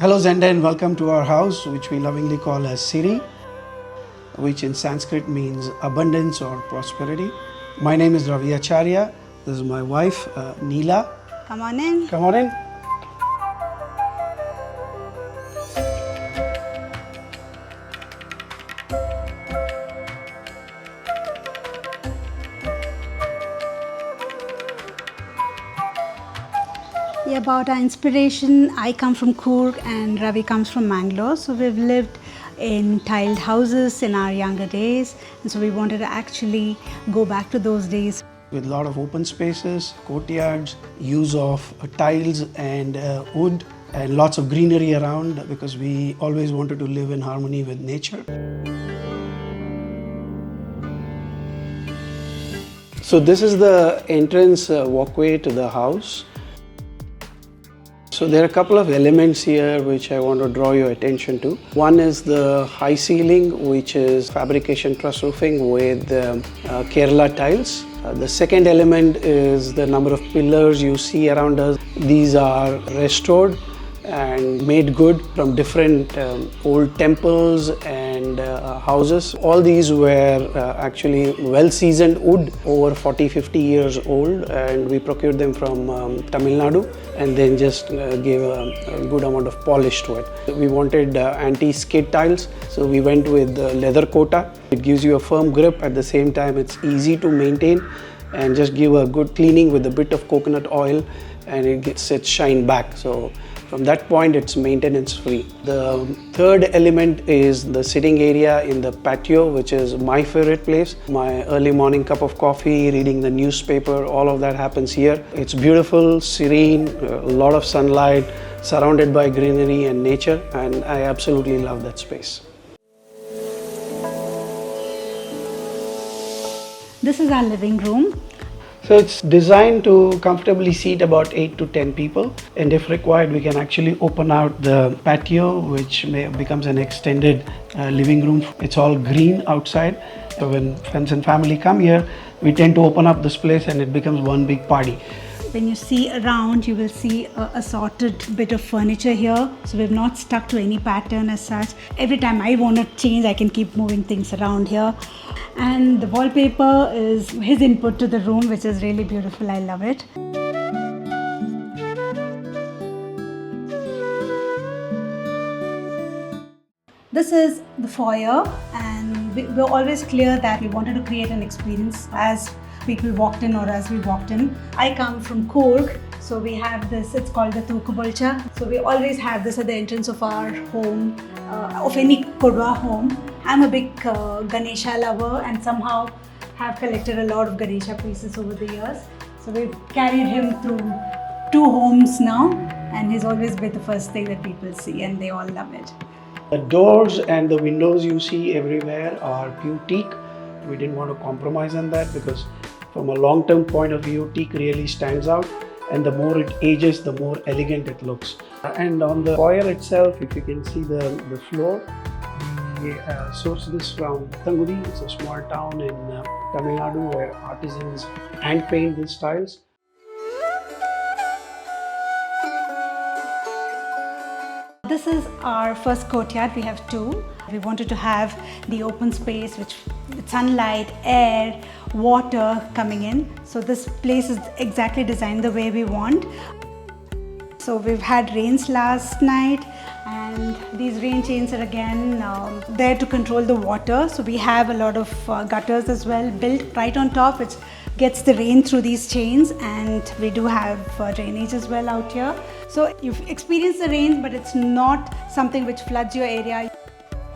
Hello Zenda and welcome to our house, which we lovingly call as Siri, which in Sanskrit means abundance or prosperity. My name is Ravi Acharya. This is my wife, Neela. Come on in. Come on in. Yeah, about our inspiration, I come from Coorg and Ravi comes from Mangalore. So we've lived in tiled houses in our younger days, and so we wanted to actually go back to those days. With a lot of open spaces, courtyards, use of tiles and wood, and lots of greenery around because we always wanted to live in harmony with nature. So this is the entrance walkway to the house. So there are a couple of elements here which I want to draw your attention to. One is the high ceiling, which is fabrication truss roofing with Kerala tiles. The second element is the number of pillars you see around us. These are restored and made good from different old temples and houses. All these were actually well-seasoned wood, over 40-50 years old, and we procured them from Tamil Nadu and then just gave a good amount of polish to it. We wanted anti-skid tiles, so we went with leather Kota. It gives you a firm grip, at the same time it's easy to maintain and just give a good cleaning with a bit of coconut oil and it gets its shine back. So from that point, it's maintenance free. The third element is the sitting area in the patio, which is my favorite place. My early morning cup of coffee, reading the newspaper, all of that happens here. It's beautiful, serene, a lot of sunlight, surrounded by greenery and nature, and I absolutely love that space. This is our living room. So it's designed to comfortably seat about 8 to 10 people, and if required we can actually open out the patio, which becomes an extended living room. It's all green outside, so when friends and family come here we tend to open up this place and it becomes one big party. When you see around, you will see a assorted bit of furniture here. So we've not stuck to any pattern as such. Every time I want to change, I can keep moving things around here. And the wallpaper is his input to the room, which is really beautiful. I love it. This is the foyer, and we're always clear that we wanted to create an experience as people walked in or as we walked in. I come from Coorg, so we have this, it's called the Tukubolcha. So we always have this at the entrance of our home, of any Kodwa home. I'm a big Ganesha lover and somehow have collected a lot of Ganesha pieces over the years. So we've carried him through 2 homes now, and he's always been the first thing that people see, and they all love it. The doors and the windows you see everywhere are pure teak. We didn't want to compromise on that because from a long-term point of view, teak really stands out, and the more it ages, the more elegant it looks. And on the foyer itself, if you can see the floor, we source this from Athangudi. It's a small town in Tamil Nadu where artisans hand paint these tiles. This is our first courtyard. We have 2. We wanted to have the open space with sunlight, air, water coming in. So this place is exactly designed the way we want. So we've had rains last night, and these rain chains are again there to control the water. So we have a lot of gutters as well built right on top, which gets the rain through these chains, and we do have drainage as well out here. So you've experienced the rain, but it's not something which floods your area.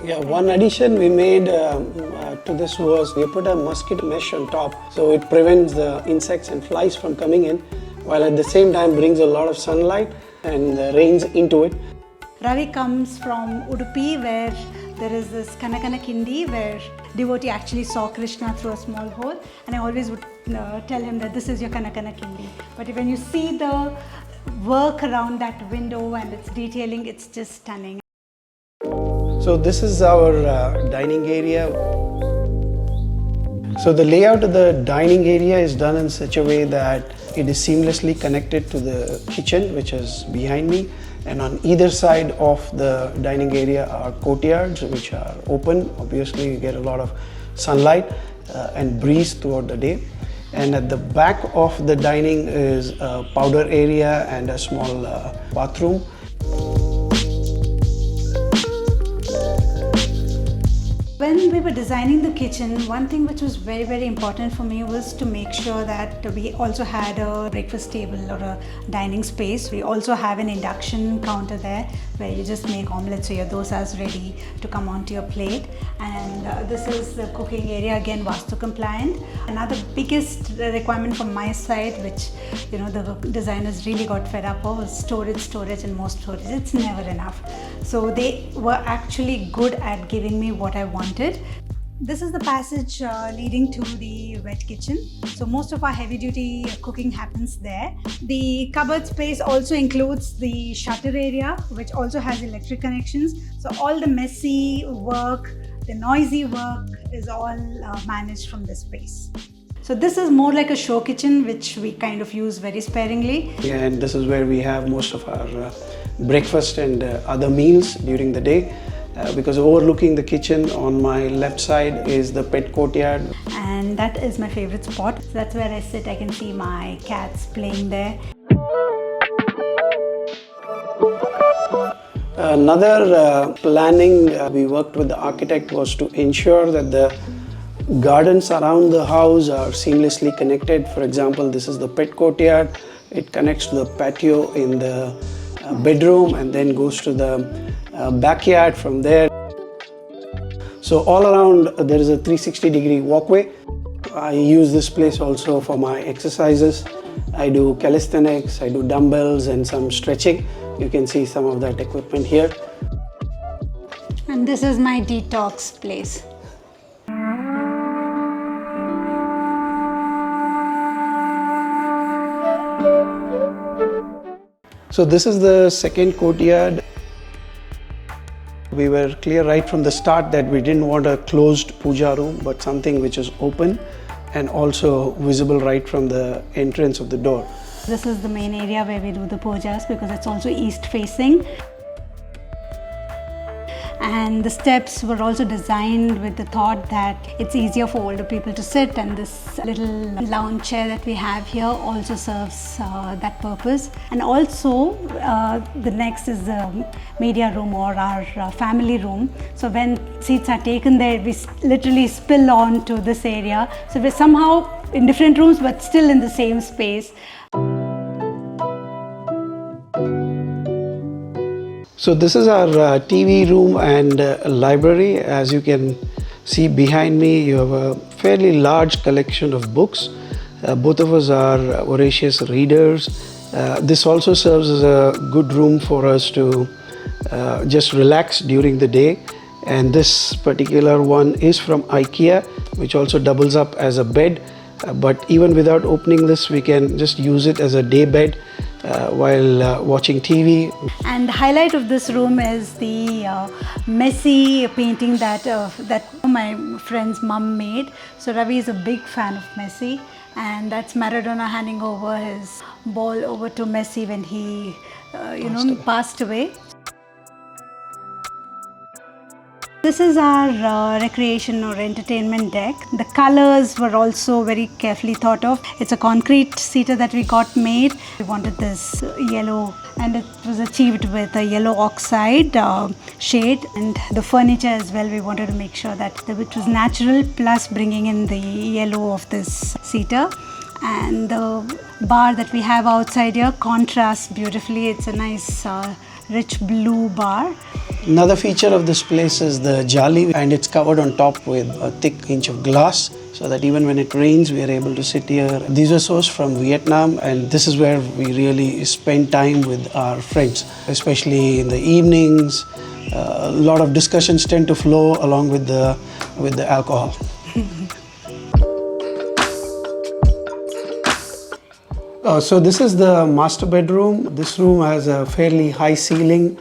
Yeah, one addition we made to this was we put a mosquito mesh on top, so it prevents the insects and flies from coming in, while at the same time brings a lot of sunlight and rains into it. Ravi comes from Udupi, where there is this Kanakana Kindi, where devotee actually saw Krishna through a small hole, and I always would tell him that this is your Kanakana Kindi. But when you see the work around that window and its detailing, it's just stunning. So this is our dining area. So the layout of the dining area is done in such a way that it is seamlessly connected to the kitchen, which is behind me, And on either side of the dining area are courtyards, which are open. Obviously, you get a lot of sunlight and breeze throughout the day. And at the back of the dining is a powder area and a small bathroom. When we were designing the kitchen, one thing which was very, very important for me was to make sure that we also had a breakfast table or a dining space. We also have an induction counter there where you just make omelets, so your dosa's ready to come onto your plate. And this is the cooking area, again Vastu compliant. Another biggest requirement from my side, which the designers really got fed up of, was storage and more storage. It's never enough. So they were actually good at giving me what I wanted. This is the passage leading to the wet kitchen. So most of our heavy duty cooking happens there. The cupboard space also includes the shutter area, which also has electric connections. So all the messy work, the noisy work is all managed from this space. So this is more like a show kitchen, which we kind of use very sparingly. Yeah, and this is where we have most of our breakfast and other meals during the day. Because overlooking the kitchen on my left side is the pet courtyard. And that is my favorite spot. So that's where I sit. I can see my cats playing there. Another planning we worked with the architect was to ensure that the gardens around the house are seamlessly connected. For example, this is the pet courtyard. It connects to the patio in the bedroom and then goes to the backyard from there. So all around there is a 360-degree walkway. I use this place also for my exercises. I do calisthenics, I do dumbbells and some stretching. You can see some of that equipment here. And this is my detox place. So this is the second courtyard. We were clear right from the start that we didn't want a closed puja room, but something which is open and also visible right from the entrance of the door. This is the main area where we do the pujas because it's also east facing. And the steps were also designed with the thought that it's easier for older people to sit, and this little lounge chair that we have here also serves that purpose. And also the next is the media room or our family room. So when seats are taken there, we literally spill on to this area. So we're somehow in different rooms but still in the same space. So this is our TV room and library. As you can see behind me, you have a fairly large collection of books. Both of us are voracious readers. This also serves as a good room for us to just relax during the day. And this particular one is from IKEA, which also doubles up as a bed. But even without opening this, we can just use it as a day bed while watching TV. And the highlight of this room is the messy painting that my friend's mum made. So Ravi is a big fan of Messi, and that's Maradona handing over his ball over to Messi when he passed away. This is our recreation or entertainment deck. The colors were also very carefully thought of. It's a concrete seater that we got made. We wanted this yellow, and it was achieved with a yellow oxide shade. And the furniture as well, we wanted to make sure that it was natural, plus bringing in the yellow of this seater. And the bar that we have outside here contrasts beautifully. It's a nice rich blue bar. Another feature of this place is the jali, and it's covered on top with a thick inch of glass, so that even when it rains we are able to sit here. These are sourced from Vietnam, and this is where we really spend time with our friends, especially in the evenings. A lot of discussions tend to flow along with the alcohol. So this is the master bedroom. This room has a fairly high ceiling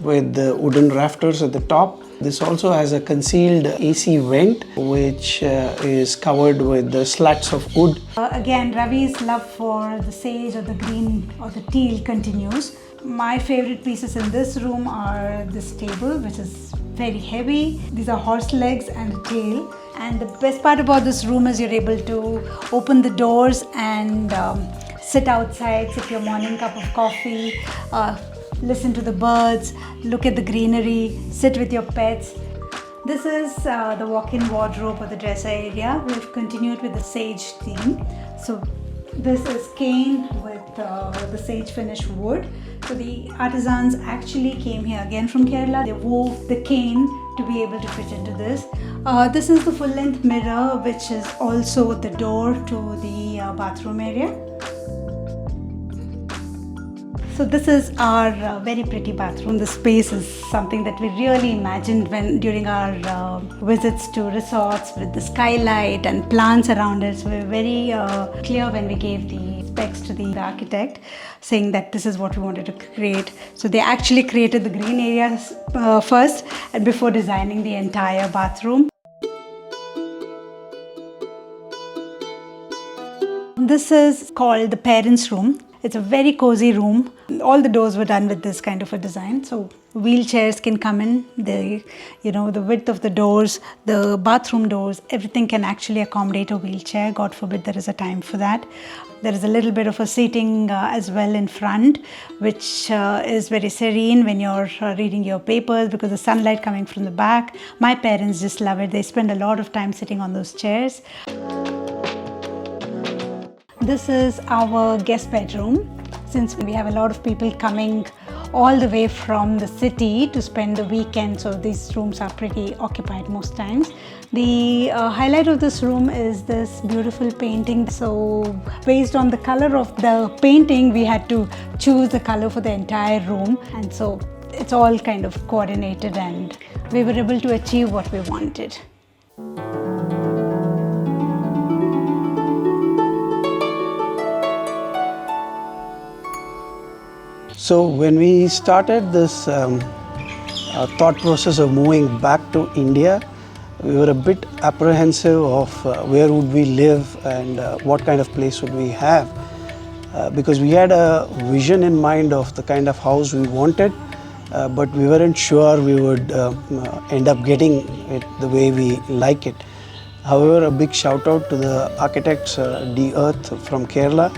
with the wooden rafters at the top. This also has a concealed AC vent, which is covered with the slats of wood. Again, Ravi's love for the sage or the green or the teal continues. My favorite pieces in this room are this table, which is very heavy. These are horse legs and a tail. And the best part about this room is you're able to open the doors and sit outside, sip your morning cup of coffee, listen to the birds, look at the greenery, sit with your pets. This is the walk-in wardrobe or the dresser area. We've continued with the sage theme. So this is cane with the sage finish wood. So the artisans actually came here again from Kerala. They wove the cane to be able to fit into this. This is the full-length mirror, which is also the door to the bathroom area. So this is our very pretty bathroom. The space is something that we really imagined during our visits to resorts with the skylight and plants around it. So we were very clear when we gave the specs to the architect, saying that this is what we wanted to create. So they actually created the green areas first and before designing the entire bathroom. This is called the parents' room. It's a very cozy room. All the doors were done with this kind of a design. So wheelchairs can come in. The width of the doors, the bathroom doors, everything can actually accommodate a wheelchair. God forbid there is a time for that. There is a little bit of a seating as well in front, which is very serene when you're reading your papers because the sunlight coming from the back. My parents just love it. They spend a lot of time sitting on those chairs. This is our guest bedroom. Since we have a lot of people coming all the way from the city to spend the weekend, so these rooms are pretty occupied most times. The highlight of this room is this beautiful painting. So based on the color of the painting, we had to choose the color for the entire room. And so it's all kind of coordinated and we were able to achieve what we wanted. So when we started this thought process of moving back to India, we were a bit apprehensive of where would we live and what kind of place would we have, because we had a vision in mind of the kind of house we wanted, but we weren't sure we would end up getting it the way we like it. However, a big shout out to the architects, D Earth from Kerala,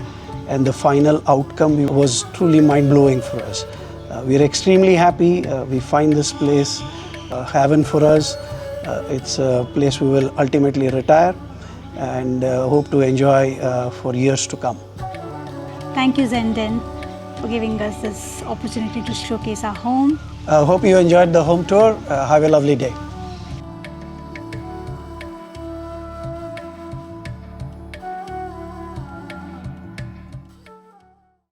and the final outcome was truly mind-blowing for us. We are extremely happy. We find this place heaven for us. It's a place we will ultimately retire and hope to enjoy for years to come. Thank you, Zenden, for giving us this opportunity to showcase our home. Hope you enjoyed the home tour. Have a lovely day.